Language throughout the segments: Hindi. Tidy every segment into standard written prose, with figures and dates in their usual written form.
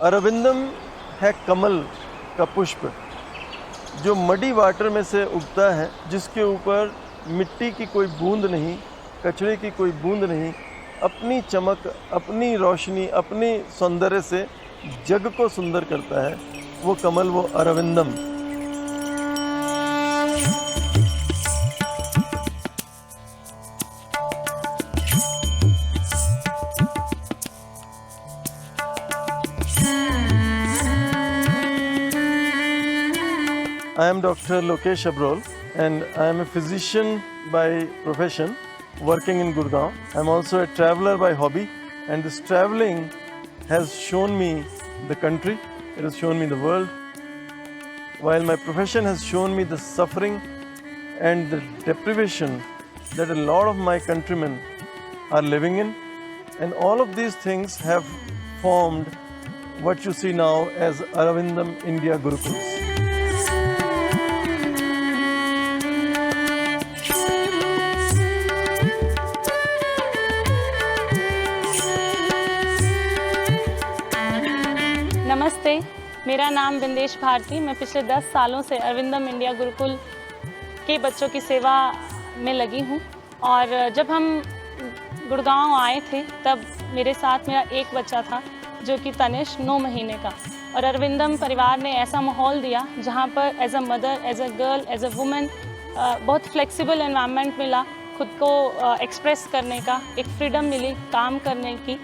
अरविंदम है कमल का पुष्प जो मडी वाटर में से उगता है, जिसके ऊपर मिट्टी की कोई बूंद नहीं, कचरे की कोई बूंद नहीं, अपनी चमक, अपनी रोशनी, अपनी सौंदर्य से जग को सुंदर करता है। वो कमल, वो अरविंदम। I am Dr. Lokesh Abrol and I am a physician by profession working in Gurgaon. I am also a traveler by hobby, and this traveling has shown me the country, it has shown me the world, while my profession has shown me the suffering and the deprivation that a lot of my countrymen are living in, and all of these things have formed what you see now as Aravindam India Gurukuls. नमस्ते, मेरा नाम बिंदेश भारती। मैं पिछले 10 सालों से अरविंदम इंडिया गुरुकुल के बच्चों की सेवा में लगी हूँ। और जब हम गुड़गांव आए थे तब मेरे साथ मेरा एक बच्चा था जो कि तनिष 9 महीने का। और अरविंदम परिवार ने ऐसा माहौल दिया जहाँ पर as a mother, as a girl, as a women बहुत फ्लेक्सिबल एनवायरनमेंट मिला, खुद को एक्सप्रेस करने का एक फ्रीडम मिली काम करने की।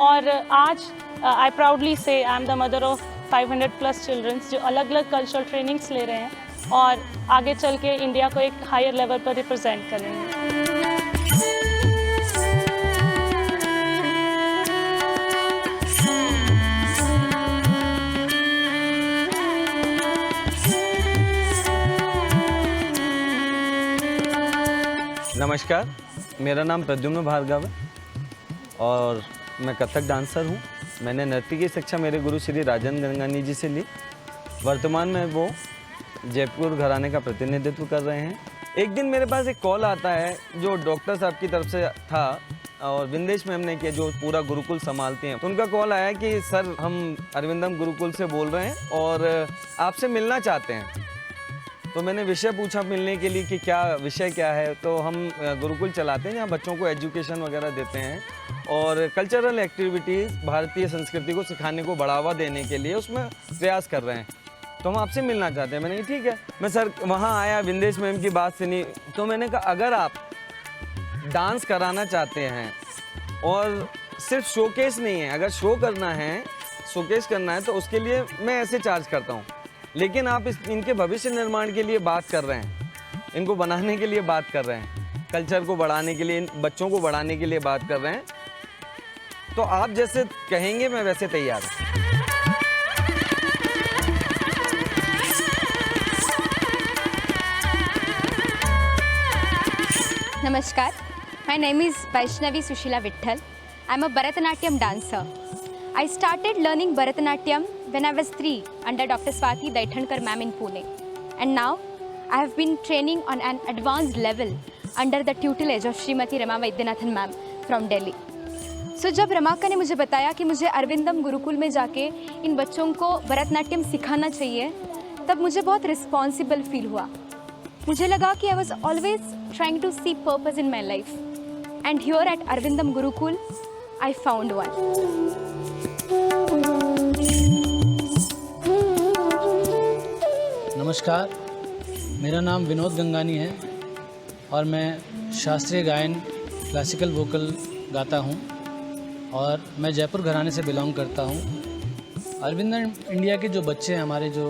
और आज I proudly say I am the mother of 500+ children जो अलग अलग कल्चरल ट्रेनिंग्स ले रहे हैं और आगे चल के इंडिया को एक हायर लेवल पर रिप्रेजेंट करेंगे। नमस्कार, मेरा नाम प्रद्युम्न भार्गव है और मैं कथक डांसर हूँ। मैंने नृत्य की शिक्षा मेरे गुरु श्री राजन गंगानी जी से ली। वर्तमान में वो जयपुर घराने का प्रतिनिधित्व कर रहे हैं। एक दिन मेरे पास एक कॉल आता है जो डॉक्टर साहब की तरफ से था और विंदेश मैम ने किया जो पूरा गुरुकुल संभालती हैं। तो उनका कॉल आया कि सर हम अरविंदम गुरुकुल से बोल रहे हैं और आपसे मिलना चाहते हैं। तो मैंने विषय पूछा मिलने के लिए कि क्या विषय क्या है। तो हम गुरुकुल चलाते हैं जहाँ बच्चों को एजुकेशन वगैरह देते हैं और कल्चरल एक्टिविटीज़ भारतीय संस्कृति को सिखाने को बढ़ावा देने के लिए उसमें प्रयास कर रहे हैं। तो हम आपसे मिलना चाहते हैं। मैंने कहा ठीक है। मैं सर वहाँ आया, विंदेश मैम की बात सुनी। तो मैंने कहा अगर आप डांस कराना चाहते हैं और सिर्फ शोकेस नहीं है, अगर शो करना है, शोकेस करना है तो उसके लिए मैं ऐसे चार्ज करता हूँ। लेकिन आप इनके भविष्य निर्माण के लिए बात कर रहे हैं, इनको बनाने के लिए बात कर रहे हैं, कल्चर को बढ़ाने के लिए, इन बच्चों को बढ़ाने के लिए बात कर रहे हैं, तो आप जैसे कहेंगे मैं वैसे तैयार हूँ। Namaskar, my name is Vaishnavi Sushila Vittal. I am a Bharatanatyam dancer. I started learning Bharatanatyam when I was 3 under Dr. Swati Daithankar ma'am in Pune. And now I have been training on an advanced level under the tutelage of Srimati Rama Vaidyanathan ma'am from Delhi. So जब रमाका ने मुझे बताया कि मुझे अरविंदम गुरुकुल में जाके इन बच्चों को भरतनाट्यम सिखाना चाहिए, तब मुझे बहुत रिस्पॉन्सिबल फील हुआ। मुझे लगा कि I was always trying to see purpose in my life. And here at Arvindam Gurukul, I found one. नमस्कार, मेरा नाम विनोद गंगानी है और मैं शास्त्रीय गायन क्लासिकल वोकल गाता हूँ और मैं जयपुर घराने से बिलोंग करता हूँ। अरविंदम इंडिया के जो बच्चे हैं हमारे, जो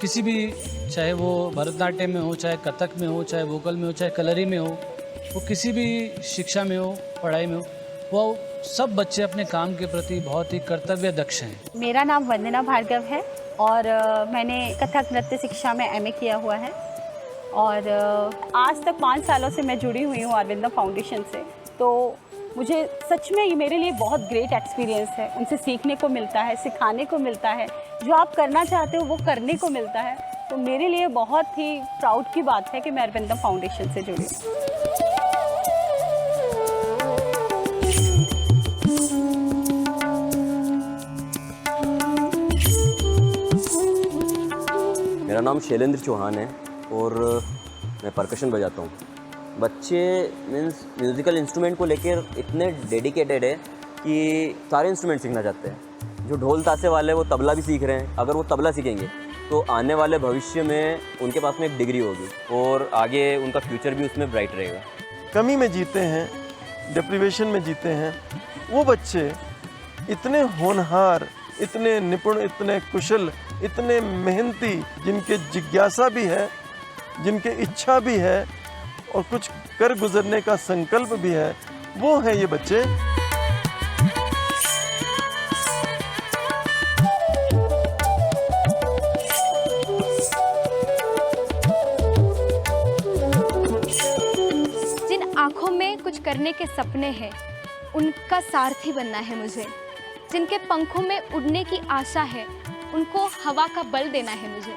किसी भी, चाहे वो भरतनाट्यम में हो, चाहे कथक में हो, चाहे वोकल में हो, चाहे कलरी में हो, वो किसी भी शिक्षा में हो, पढ़ाई में हो, वो सब बच्चे अपने काम के प्रति बहुत ही कर्तव्य दक्ष हैं। मेरा नाम वंदना भार्गव है और मैंने कथक नृत्य शिक्षा में MA किया हुआ है और आज तक 5 सालों से मैं जुड़ी हुई हूँ अरविंदम फाउंडेशन से। तो मुझे सच में ये मेरे लिए बहुत ग्रेट एक्सपीरियंस है। उनसे सीखने को मिलता है, सिखाने को मिलता है, जो आप करना चाहते हो वो करने को मिलता है। तो मेरे लिए बहुत ही प्राउड की बात है कि मैं अरविंदम फाउंडेशन से जुड़ी हूँ। मेरा नाम शैलेंद्र चौहान है और मैं परकशन बजाता हूँ। बच्चे मीन्स म्यूज़िकल इंस्ट्रूमेंट को लेकर इतने डेडिकेटेड है कि सारे इंस्ट्रूमेंट सीखना चाहते हैं। जो ढोल ताशे वाले वो तबला भी सीख रहे हैं। अगर वो तबला सीखेंगे तो आने वाले भविष्य में उनके पास में एक डिग्री होगी और आगे उनका फ्यूचर भी उसमें ब्राइट रहेगा। कमी में जीते हैं, डिप्रीवेशन में जीते हैं, वो बच्चे इतने होनहार, इतने निपुण, इतने कुशल, इतने मेहनती, जिनके जिज्ञासा भी है, जिनके इच्छा भी है और कुछ कर गुजरने का संकल्प भी है, वो हैं ये बच्चे। जिन आँखों में कुछ करने के सपने हैं, उनका सारथी बनना है मुझे। जिनके पंखों में उड़ने की आशा है, उनको हवा का बल देना है मुझे।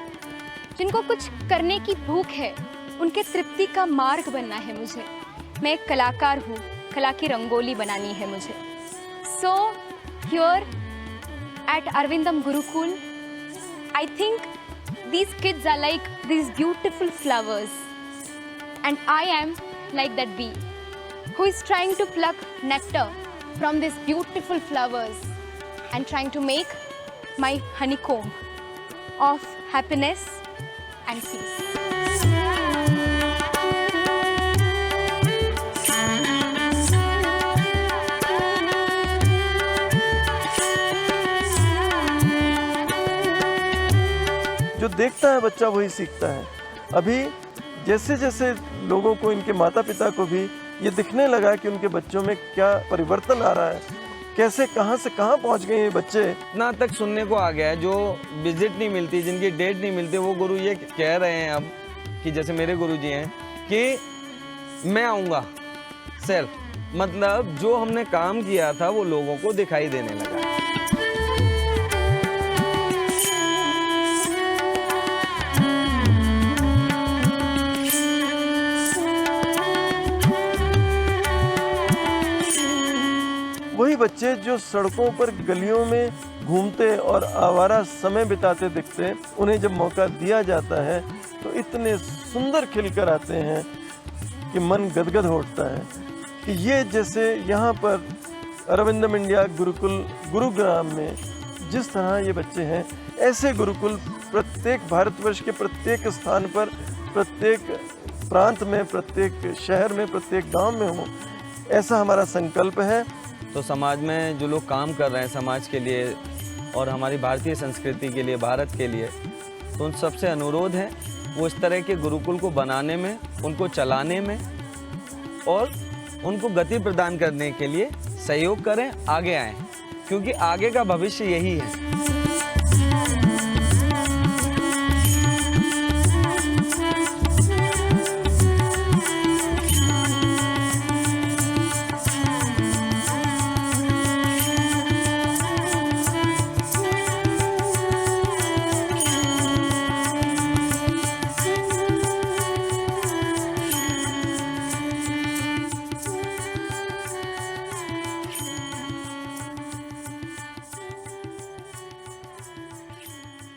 जिनको कुछ करने की भूख है, उनके तृप्ति का मार्ग बनना है मुझे। मैं एक कलाकार हूँ, कला की रंगोली बनानी है मुझे। So here at Aravindam Gurukul, I think these kids are like these beautiful flowers, and I am like that bee who is trying to pluck nectar from these beautiful flowers and trying to make my honeycomb of happiness and peace. जो देखता है बच्चा वही सीखता है। अभी जैसे जैसे लोगों को, इनके माता पिता को भी ये दिखने लगा कि उनके बच्चों में क्या परिवर्तन आ रहा है, कैसे कहाँ से कहाँ पहुँच गए ये बच्चे। इतना तक सुनने को आ गया है, जो विजिट नहीं मिलती, जिनकी डेट नहीं मिलती, वो गुरु ये कह रहे हैं अब कि जैसे मेरे गुरु जी हैं कि मैं आऊँगा सेल्फ, मतलब जो हमने काम किया था वो लोगों को दिखाई देने लगा। वही बच्चे जो सड़कों पर गलियों में घूमते और आवारा समय बिताते दिखते, उन्हें जब मौका दिया जाता है तो इतने सुंदर खिलकर आते हैं कि मन गदगद हो उठता है कि ये जैसे यहाँ पर अरविंदम इंडिया गुरुकुल गुरुग्राम में जिस तरह ये बच्चे हैं, ऐसे गुरुकुल प्रत्येक भारतवर्ष के प्रत्येक स्थान पर, प्रत्येक प्रांत में, प्रत्येक शहर में, प्रत्येक गांव में हो, ऐसा हमारा संकल्प है। तो समाज में जो लोग काम कर रहे हैं समाज के लिए और हमारी भारतीय संस्कृति के लिए, भारत के लिए, तो उन सबसे अनुरोध है वो इस तरह के गुरुकुल को बनाने में, उनको चलाने में और उनको गति प्रदान करने के लिए सहयोग करें, आगे आएं, क्योंकि आगे का भविष्य यही है।